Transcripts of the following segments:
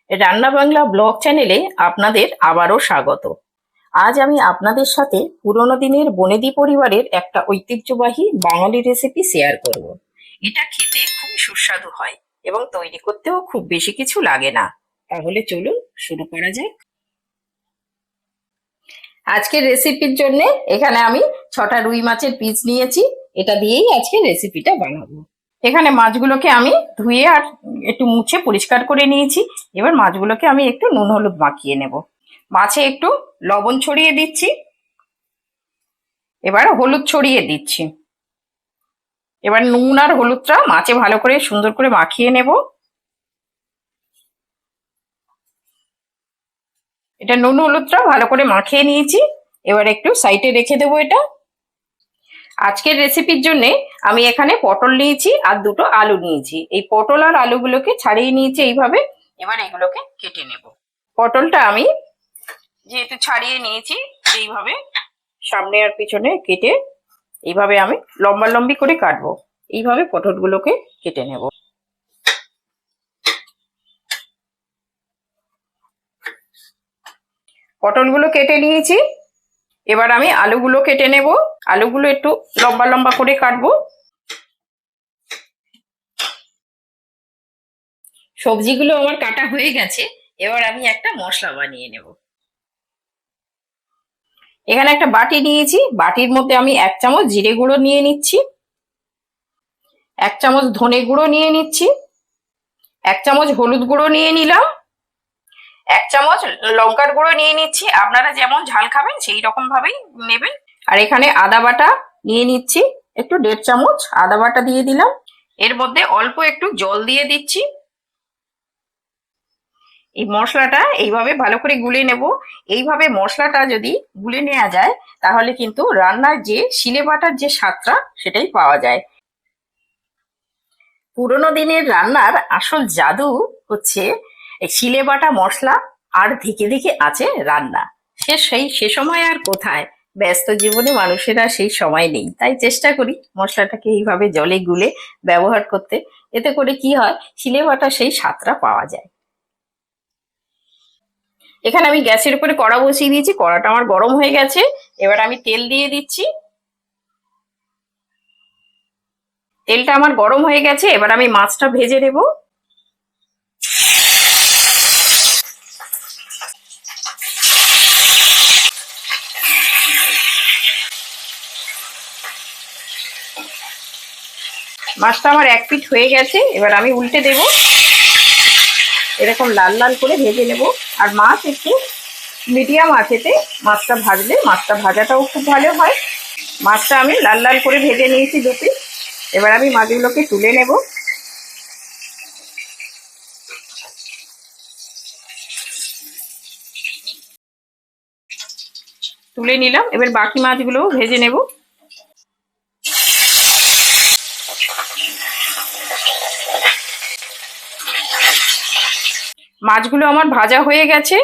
রান্না বাংলা ব্লগ চ্যানেলে আপনাদের আবারও স্বাগত। আজ আমি আপনাদের সাথে পুরোনো দিনের বনেদি পরিবারের একটা ঐতিহ্যবাহী বাঙালি রেসিপি শেয়ার করব। এটা খেতে খুবই সুস্বাদু হয় এবং তৈরি করতেও খুব বেশি কিছু লাগে না। তাহলে চলুন শুরু করা যাক। আজকের রেসিপির জন্য এখানে আমি 6টা রুই মাছের পিস নিয়েছি। এটা দিয়েই আজকে রেসিপিটা বানাবো। এখানে মাছগুলোকে আমি ধুয়ে আর একটু মুছে পরিষ্কার করে নিয়েছি। এবার মাছগুলোকে আমি একটু নুন হলুদ মাখিয়ে নেব। মাছে একটু লবণ ছড়িয়ে দিচ্ছি, এবার হলুদ ছড়িয়ে দিচ্ছি। এবার নুন আর হলুদটা মাছে ভালো করে সুন্দর করে মাখিয়ে নেব। এটা নুন হলুদটা ভালো করে মাখিয়ে নিয়েছি, এবার একটু সাইডে রেখে দেবো এটা। আজকের রেসিপির জন্য আমি এখানে পটল নিয়েছি আর দুটো আলু নিয়েছি। এই পটল আর আলুগুলোকে ছাড়িয়ে নিয়েছি এইভাবে। এবার এগুলোকে কেটে নেব। পটলটা আমি যেহেতু ছাড়িয়ে নিয়েছি, এইভাবে সামনে আর পিছনে কেটে এইভাবে আমি লম্বা লম্বি করে কাটবো। এইভাবে পটলগুলোকে কেটে নেব। পটলগুলো কেটে নিয়েছি, এবার আমি আলুগুলো কেটে নেব। আলুগুলো একটু লম্বা লম্বা করে কাটবো। সবজিগুলো আমার কাটা হয়ে গেছে, এবার আমি একটা মশলা বানিয়ে নেব। এখানে একটা বাটি নিয়েছি, বাটির মধ্যে আমি 1 চামচ জিরে গুঁড়ো নিয়ে নিচ্ছি, 1 চামচ ধনে গুঁড়ো নিয়ে নিচ্ছি, 1 চামচ হলুদ গুঁড়ো নিয়ে নিলাম, 1 চামচ লঙ্কার গুঁড়ো নিয়ে নিচ্ছি। আপনারা যেমন ঝাল খাবেন সেই রকম ভাবেই নেবেন। আর এখানে আদা বাটা নিয়ে নিচ্ছি, একটু 1.5 চামচ আদা বাটা দিয়ে দিলাম। এর মধ্যে অল্প একটু জল দিয়ে দিচ্ছি। এই মশলাটা এইভাবে ভালো করে গুলে নেব। এইভাবে মশলাটা যদি গুলে নেওয়া যায় তাহলে কিন্তু রান্নার যে শিলে বাটার যে স্বাদটা সেটাই পাওয়া যায়। পুরোনো দিনের রান্নার আসল জাদু হচ্ছে এই শিলে বাটা মশলা আর ধিকে ধিকে আছে রান্না। সে সময় আর কোথায়, ব্যস্ত জীবনে মানুষেরা সেই সময় নেই, তাই চেষ্টা করি মশলাটাকে এইভাবে জলে গুলে ব্যবহার করতে। এতে করে কি হয়, শিলে বাটা সেই স্বাদটা পাওয়া যায়। এখানে আমি গ্যাসের উপরে কড়া বসিয়ে দিয়েছি, কড়াটা আমার গরম হয়ে গেছে। এবার আমি তেল দিয়ে দিচ্ছি। তেলটা আমার গরম হয়ে গেছে, এবার আমি মাছটা ভেজে নেব। মাছটা আমার 1 পিঠ হয়ে গেছে, এবার আমি উল্টে দেব। এরকম লাল লাল করে ভেজে নেব। আর মাছ একটু মিডিয়াম আঁচেতে মাছটা ভাজলে মাছটা ভাজাটাও খুব ভালো হয়। মাছটা আমি লাল লাল করে ভেজে নিয়েছি 2 পিস। এবার আমি মাছগুলোকে তুলে নেব। তুলে নিলাম, এবার বাকি মাছগুলোও ভেজে নেব। মাছগুলো আমার ভাজা হয়ে গেছে।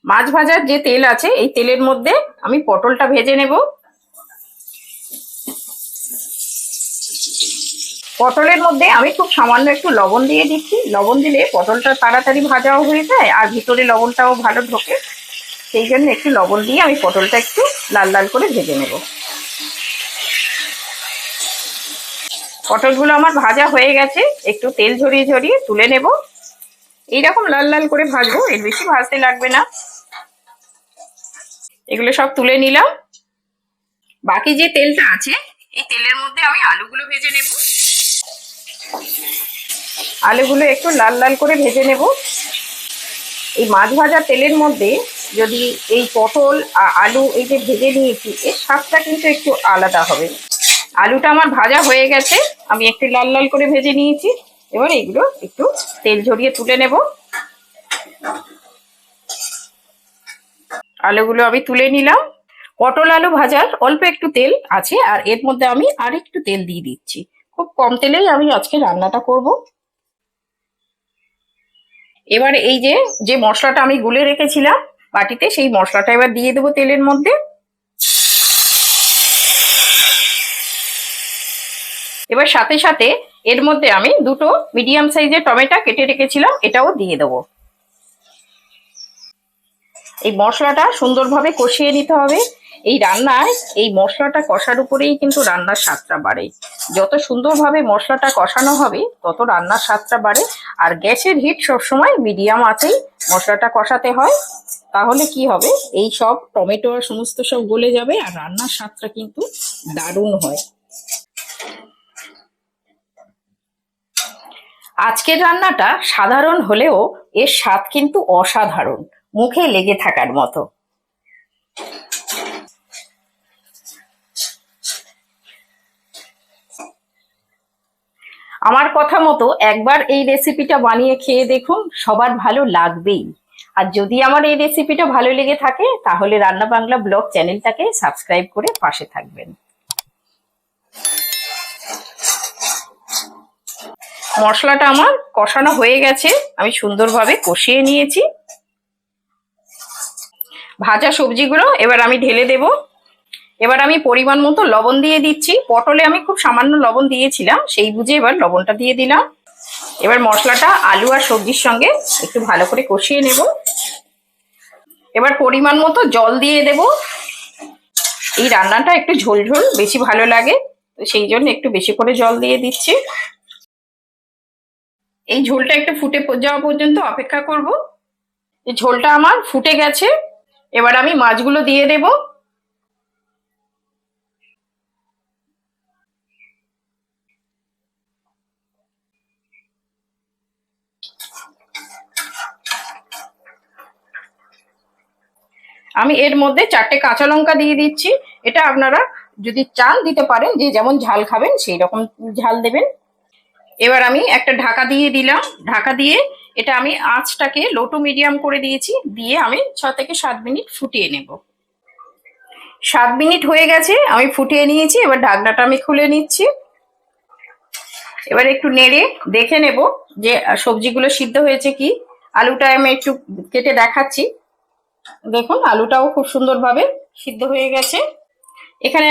মাছ ভাজার যে তেল আছে এই তেলের মধ্যে আমি পটলটা ভেজে নেব। পটলের মধ্যে আমি খুব সামান্য একটু লবণ দিয়ে দিচ্ছি। লবণ দিলে পটলটা তাড়াতাড়ি ভাজাও হয়ে যায় আর ভিতরে লবণটাও ভালো ঢোকে। সেই জন্য একটু লবণ দিয়ে আমি পটলটা একটু লাল লাল করে ভেজে নেব। পটলগুলো আমার ভাজা হয়ে গেছে, একটু তেল ঝরিয়ে ঝরিয়ে তুলে নেব। এইরকম লাল লাল করে ভাজবো, এর বেশি ভাজতে লাগবে না। এগুলো সব তুলে নিলাম। বাকি যে তেলটা আছে এই তেলের মধ্যে আমি আলুগুলো ভেজে নেব। আলুগুলো একটু লাল লাল করে ভেজে নেব। এই মাছ ভাজা তেলের মধ্যে যদি এই পটল আর আলু এই যে ভেজে নিয়েছি এর স্বাদটা কিন্তু একটু আলাদা হবে। আলুটা আমার ভাজা হয়ে গেছে, আমি একটু লাল লাল করে ভেজে নিয়েছি। এবার এগুলো একটু তেল ঝরিয়ে তুলে নেব। আলুগুলো আমি তুলে নিলাম। পটল আলু ভাজার অল্প একটু তেল আছে আর এর মধ্যে আমি আর একটু তেল দিয়ে দিচ্ছি। খুব কম তেলেই আমি আজকে রান্নাটা করব। এবার এই যে যে মশলাটা আমি গুলে রেখেছিলাম বাটিতে, সেই মশলাটা এবার দিয়ে দেবো তেলের মধ্যে। এবার সাথে সাথে এর মধ্যে আমি দুটো মিডিয়াম সাইজের টমেটো কেটে রেখেছিলাম, এটাও দিয়ে দেবো। এই মশলাটা সুন্দরভাবে কষিয়ে নিতে হবে। এই রান্নায় এই মশলাটা কষার উপরেই কিন্তু রান্নার স্বাদটা বাড়ে। যত সুন্দরভাবে মশলাটা কষানো হবে তত রান্নার স্বাদটা বাড়ে। আর গ্যাসের হিট সবসময় মিডিয়াম আঁচেই মশলাটা কষাতে হয়, তাহলে কি হবে, এই সব টমেটো আর সমস্ত সব গলে যাবে আর রান্নার স্বাদটা কিন্তু দারুণ হয়। আজকের রান্নাটা সাধারণ হলেও এর স্বাদ কিন্তু অসাধারণ, মুখে লেগে থাকার মতো। আমার কথা মতো একবার এই রেসিপিটা বানিয়ে খেয়ে দেখুন, সবার ভালো লাগবেই। আর যদি আমার এই রেসিপিটা ভালো লেগে থাকে তাহলে রান্না বাংলা ব্লগ চ্যানেলটাকে সাবস্ক্রাইব করে পাশে থাকবেন। মশলাটা আমার কষানো হয়ে গেছে, আমি সুন্দরভাবে কষিয়ে নিয়েছি। ভাজা সবজিগুলো এবার আমি ঢেলে দেব। এবার আমি পরিমাণ মতো লবণ দিয়ে দিচ্ছি। পটলে আমি খুব সামান্য লবণ দিয়েছিলাম, সেই বুঝে এবার লবণটা দিয়ে দিলাম। এবার মশলাটা আলু আর সবজির সঙ্গে একটু ভালো করে কষিয়ে নেব। এবার পরিমাণ মতো জল দিয়ে দেব। এই রান্নাটা একটু ঝোল ঝোল বেশি ভালো লাগে, তো সেই জন্য একটু বেশি করে জল দিয়ে দিচ্ছি। এই ঝোলটা একটু ফুটে যাওয়া পর্যন্ত অপেক্ষা করব। এই ঝোলটা আমার ফুটে গেছে, এবার আমি মাছগুলো দিয়ে দেব। আমি এর মধ্যে 4টে কাঁচা লঙ্কা দিয়ে দিচ্ছি। এটা আপনারা যদি চান দিতে পারেন, যে যেমন ঝাল খাবেন সেই রকম ঝাল দেবেন। এবার আমি একটা ঢাকা দিয়ে দিলাম। ঢাকা দিয়ে এটা আমি আঁচটাকে লো টু মিডিয়াম করে দিয়েছি, দিয়ে আমি 6 থেকে 7 মিনিট ফুটিয়ে নেব। 7 মিনিট হয়ে গেছে, আমি ফুটিয়ে নিয়েছি। এবার ঢাকনাটা আমি খুলে নিচ্ছি। এবার একটু নেড়ে দেখে নেব যে সবজিগুলো সিদ্ধ হয়েছে কি। আলুটা আমি একটু কেটে দেখাচ্ছি। দেখুন আলুটাও খুব সুন্দরভাবে সিদ্ধ হয়ে গেছে। এখানে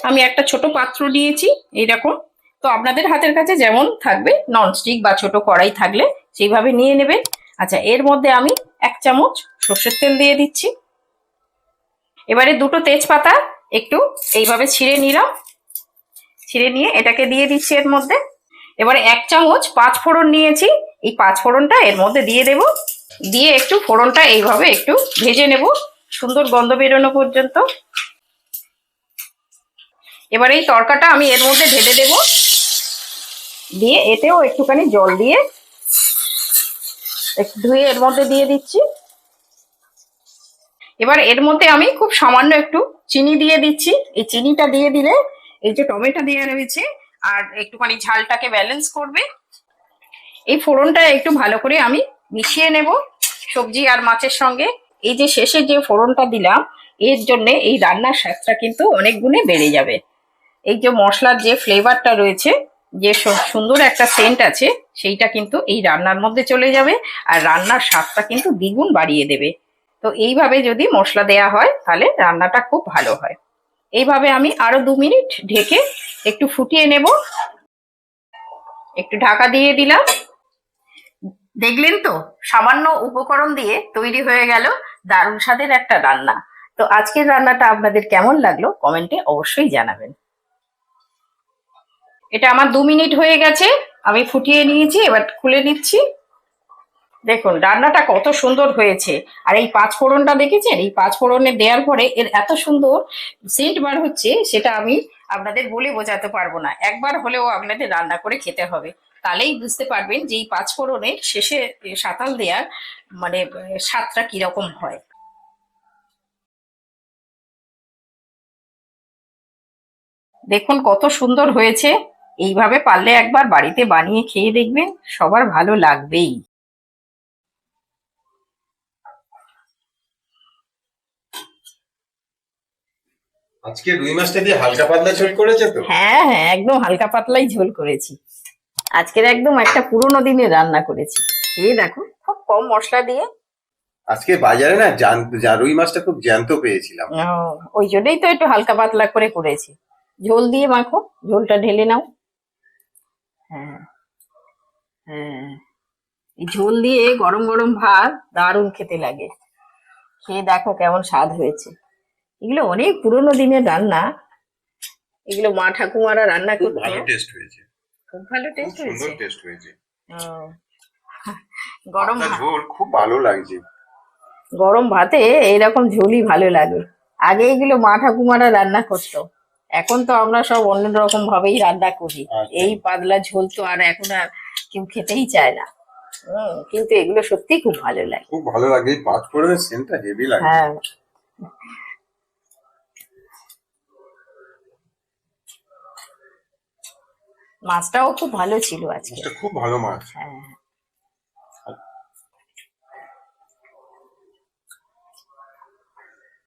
আমি একটা ছোট পাত্র নিয়েছি এইরকম। তো আপনাদের হাতের কাছে যেমন থাকবে, ননস্টিক বা ছোট কড়াই থাকলে সেইভাবে নিয়ে নেবেন। আচ্ছা, এর মধ্যে আমি 1 চামচ সর্ষের তেল দিয়ে দিচ্ছি। এবারে দুটো তেজপাতা একটু এইভাবে ছিঁড়ে নিলাম, ছিঁড়ে নিয়ে এটাকে দিয়ে দিচ্ছি এর মধ্যে। এবারে 1 চামচ 5 ফোড়ন নিয়েছি, এই 5 ফোড়নটা এর মধ্যে দিয়ে দেব। দিয়ে একটু ফোড়নটা এইভাবে একটু ভেজে নেব সুন্দর গন্ধ বেরোনো পর্যন্ত। এবার এই তরকাটা আমি এর মধ্যে ঢেলে দেব, দিয়ে এতেও একটুখানি জল দিয়ে একটু ধুয়ে এর মধ্যে দিয়ে দিচ্ছি। এবার এর মধ্যে আমি খুব সামান্য একটু চিনি দিয়ে দিচ্ছি। এই চিনিটা দিয়ে দিলে এই যে টমেটো দেওয়া রয়েছে আর একটুখানি ঝালটাকে ব্যালেন্স করবে। এই ফোড়নটা একটু ভালো করে আমি মিশিয়ে নেব সবজি আর মাছের সঙ্গে। এই যে শেষে যে ফোড়নটা দিলাম, এর জন্য এই রান্নার স্বাদটা কিন্তু অনেক গুণে বেড়ে যাবে। এই যে মশলার যে ফ্লেভারটা রয়েছে, যে সুন্দর একটা সেন্ট আছে, সেইটা কিন্তু এই রান্নার মধ্যে চলে যাবে আর রান্নার স্বাদটা কিন্তু দ্বিগুণ বাড়িয়ে দেবে। তো এইভাবে যদি মশলা দেয়া হয় তাহলে রান্নাটা খুব ভালো হয়। এইভাবে আমি আরো 2 মিনিট ঢেকে একটু ফুটিয়ে নেব। একটু ঢাকা দিয়ে দিলাম। দেখলেন তো, সামান্য উপকরণ দিয়ে তৈরি হয়ে গেল দারুণ স্বাদের একটা রান্না। তো আজকের রান্নাটা আপনাদের কেমন লাগলো কমেন্টে অবশ্যই জানাবেন। এটা আমার 2 মিনিট হয়ে গেছে, আমি ফুটিয়ে নিয়েছি। এবার খুলে নিচ্ছি। দেখুন রান্নাটা কত সুন্দর হয়েছে। আর এই 5 ফোড়নটা দেখেছেন, এই 5 ফোড়নে দেওয়ার পরে এর এত সুন্দর সেন্ট বার হচ্ছে, সেটা আমি আপনাদের বলে বোঝাতে পারবো না। একবার হলেও আপনাদের রান্না করে খেতে হবে, তাহলেই বুঝতে পারবেন যে এই 5 ফোড়নের শেষে সাঁতাল দেওয়ার মানে স্বাদটা কিরকম হয়। দেখুন কত সুন্দর হয়েছে। এইভাবে পারলে একবার বাড়িতে বানিয়ে খেয়ে দেখবেন, সবার ভালো লাগবেই। আজকে রুই মাছটা দিয়ে হালকা পাতলা ঝোল করেছে তো? হ্যাঁ হ্যাঁ, একদম হালকা পাতলাই ঝোল করেছি। আজকের একদম একটা পুরোনো দিনের রান্না করেছি। খেয়ে দেখো, খুব কম মশলা দিয়ে। আজকে বাজারে না রুই মাছটা খুব জ্যান্ত পেয়েছিলাম। ওই জন্যই তো একটু হালকা পাতলা করে করেছি। ঝোল দিয়ে মাখো, ঝোলটা ঢেলে নাও। হ্যাঁ হ্যাঁ, এই ঝোল দিয়ে গরম গরম ভাত দারুণ খেতে লাগে। খেয়ে দেখো কেমন স্বাদ হয়েছে। এগুলো অনেক পুরোনো দিনের রান্না, এগুলো মা ঠাকুমারা রান্না খুব করতো। ভালো টেস্ট হয়েছে, খুব ভালো খুব টেস্ট সুন্দর হয়েছে। টেস্ট হয়েছে। ও, গরম পাতলা ঝোল খুব ভালো লাগছে। গরম ভাতে এইরকম ঝোলই ভালো লাগে। আগে এগুলো মা ঠাকুমারা রান্না করতো, এখন তো আমরা সব অন্য রকম ভাবেই রান্না করি। আচ্ছা। এই পাতলা ঝোল তো আর এখন আর কেউ খেতেই চায় না। কিন্তু এগুলো সত্যি খুব ভালো লাগে। খুব ভালো লাগে, এই পাঁচ ফোড়নের সেন্টটা হেভি লাগে। হ্যাঁ, মাছটাও খুব ভালো ছিল আজকে। মাছটা খুব ভালো মাছ। হ্যাঁ।